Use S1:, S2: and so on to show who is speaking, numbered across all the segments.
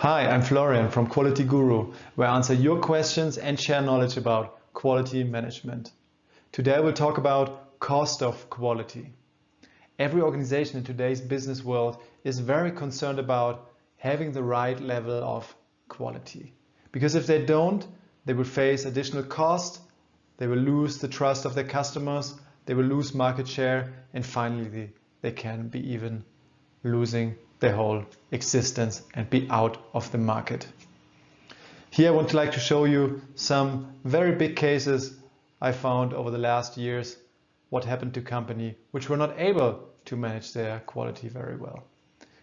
S1: Hi, I'm Florian from Quality Guru, where I answer your questions and share knowledge about quality management. Today we'll talk about cost of quality. Every organization in today's business world is very concerned about having the right level of quality. Because if they don't, they will face additional cost, they will lose the trust of their customers, they will lose market share, and finally they can be even losing their whole existence and be out of the market. Here I would like to show you some very big cases I found over the last years, what happened to companies which were not able to manage their quality very well.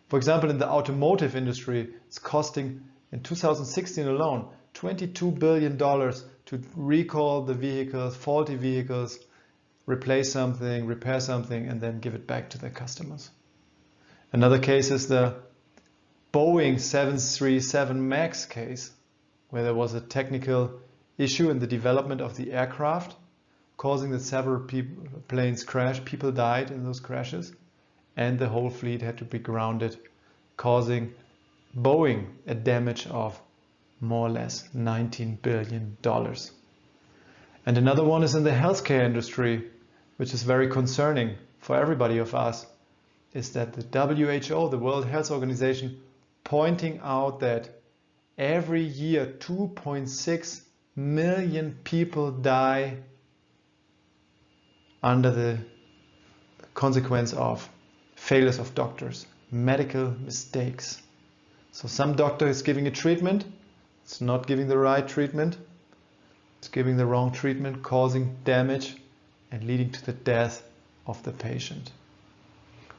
S1: For example, in the automotive industry, it's costing in 2016 alone $22 billion to recall the vehicles, faulty vehicles, replace something, repair something, and then give it back to their customers. Another case is the Boeing 737 MAX case, where there was a technical issue in the development of the aircraft, causing that several planes crashed, people died in those crashes, and the whole fleet had to be grounded, causing Boeing a damage of more or less $19 billion. And another one is in the healthcare industry, which is very concerning for everybody of us, is that the WHO, the World Health Organization, pointing out that every year 2.6 million people die under the consequence of failures of doctors, medical mistakes. So some doctor is giving a treatment, it's not giving the right treatment, it's giving the wrong treatment, causing damage and leading to the death of the patient.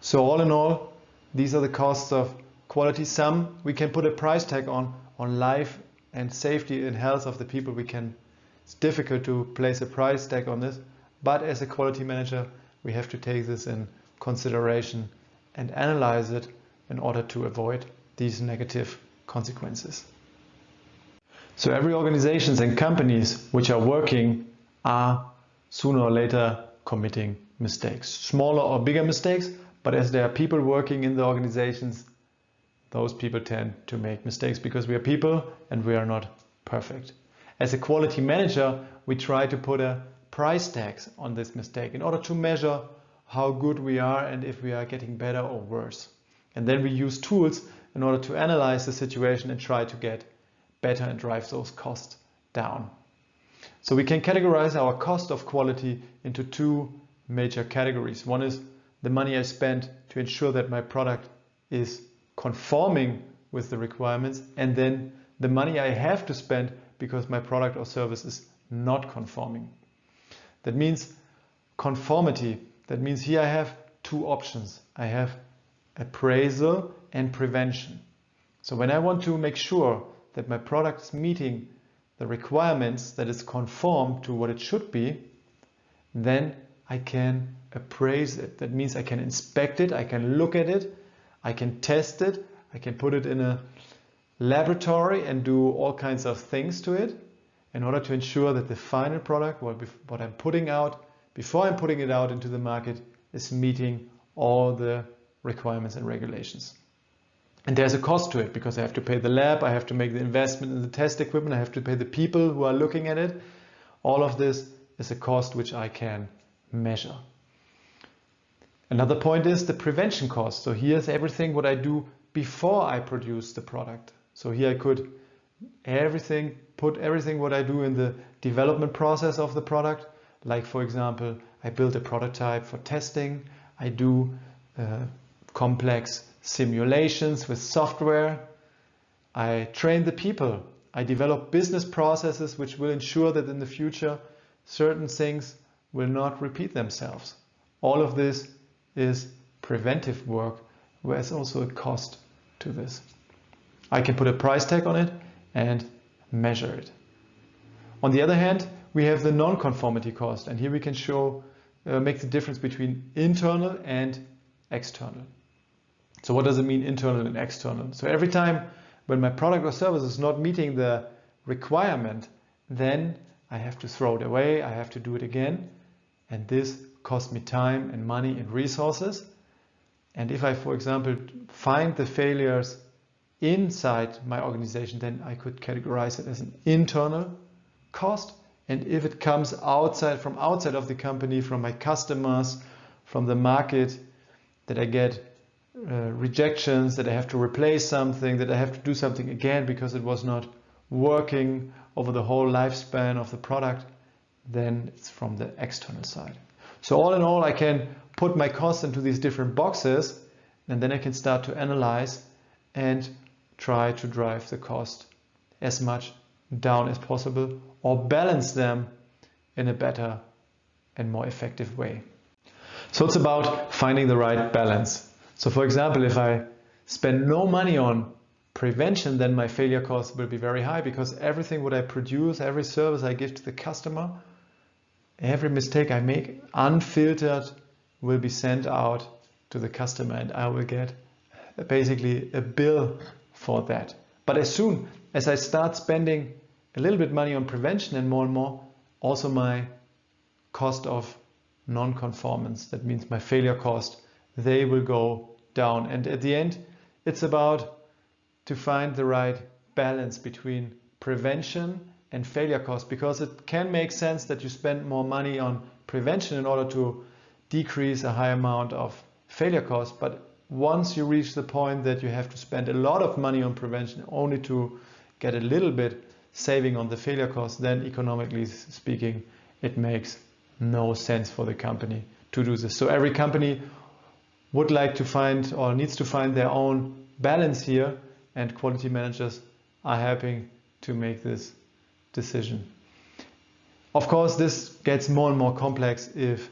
S1: So all in all, these are the costs of quality. Some we can put a price tag on life and safety and health of the people. It's difficult to place a price tag on this, but as a quality manager, we have to take this in consideration and analyze it in order to avoid these negative consequences. So every organizations and companies which are working are sooner or later committing mistakes, smaller or bigger mistakes. But as there are people working in the organizations, those people tend to make mistakes because we are people and we are not perfect. As a quality manager, we try to put a price tag on this mistake in order to measure how good we are and if we are getting better or worse. And then we use tools in order to analyze the situation and try to get better and drive those costs down. So we can categorize our cost of quality into two major categories. One is the money I spend to ensure that my product is conforming with the requirements, and then the money I have to spend because my product or service is not conforming. That means conformity. That means here I have two options. I have appraisal and prevention. So when I want to make sure that my product is meeting the requirements, that it's conform to what it should be, then I can appraise it. That means I can inspect it, I can look at it, I can test it, I can put it in a laboratory and do all kinds of things to it in order to ensure that the final product, what I'm putting out, before I'm putting it out into the market, is meeting all the requirements and regulations. And there's a cost to it because I have to pay the lab, I have to make the investment in the test equipment, I have to pay the people who are looking at it. All of this is a cost which I can measure. Another point is the prevention cost. So here's everything what I do before I produce the product. So here I could put everything what I do in the development process of the product. Like for example, I build a prototype for testing. I do complex simulations with software. I train the people. I develop business processes which will ensure that in the future certain things will not repeat themselves. All of this is preventive work, where there's also a cost to this. I can put a price tag on it and measure it. On the other hand, we have the non-conformity cost, and here we can make the difference between internal and external. So what does it mean internal and external? So every time when my product or service is not meeting the requirement, then I have to throw it away, I have to do it again, and this costs me time and money and resources. And if I, for example, find the failures inside my organization, then I could categorize it as an internal cost. And if it comes from outside of the company, from my customers, from the market, that I get rejections, that I have to replace something, that I have to do something again because it was not working over the whole lifespan of the product, then it's from the external side. So all in all, I can put my costs into these different boxes, and then I can start to analyze and try to drive the cost as much down as possible, or balance them in a better and more effective way. So it's about finding the right balance. So for example, if I spend no money on prevention, then my failure cost will be very high, because everything what I produce, every service I give to the customer, every mistake I make unfiltered will be sent out to the customer, and I will get basically a bill for that. But as soon as I start spending a little bit money on prevention and more, also my cost of non-conformance, that means my failure cost, they will go down. And at the end, it's about to find the right balance between prevention and failure cost, because it can make sense that you spend more money on prevention in order to decrease a high amount of failure cost. But once you reach the point that you have to spend a lot of money on prevention only to get a little bit saving on the failure cost, then economically speaking, it makes no sense for the company to do this. So every company would like to find, or needs to find, their own balance here, and quality managers are helping to make this decision. Of course, this gets more and more complex if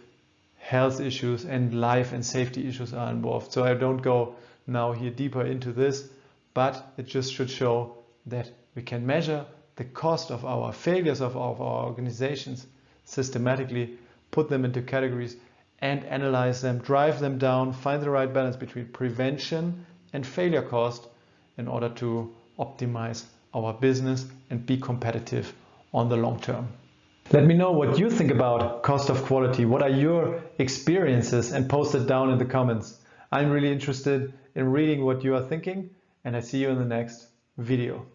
S1: health issues and life and safety issues are involved. So I don't go now here deeper into this, but it just should show that we can measure the cost of our failures of our organizations systematically, put them into categories and analyze them, drive them down, find the right balance between prevention and failure cost in order to optimize our business and be competitive on the long term. Let me know what you think about cost of quality. What are your experiences, and post it down in the comments. I'm really interested in reading what you are thinking, and I see you in the next video.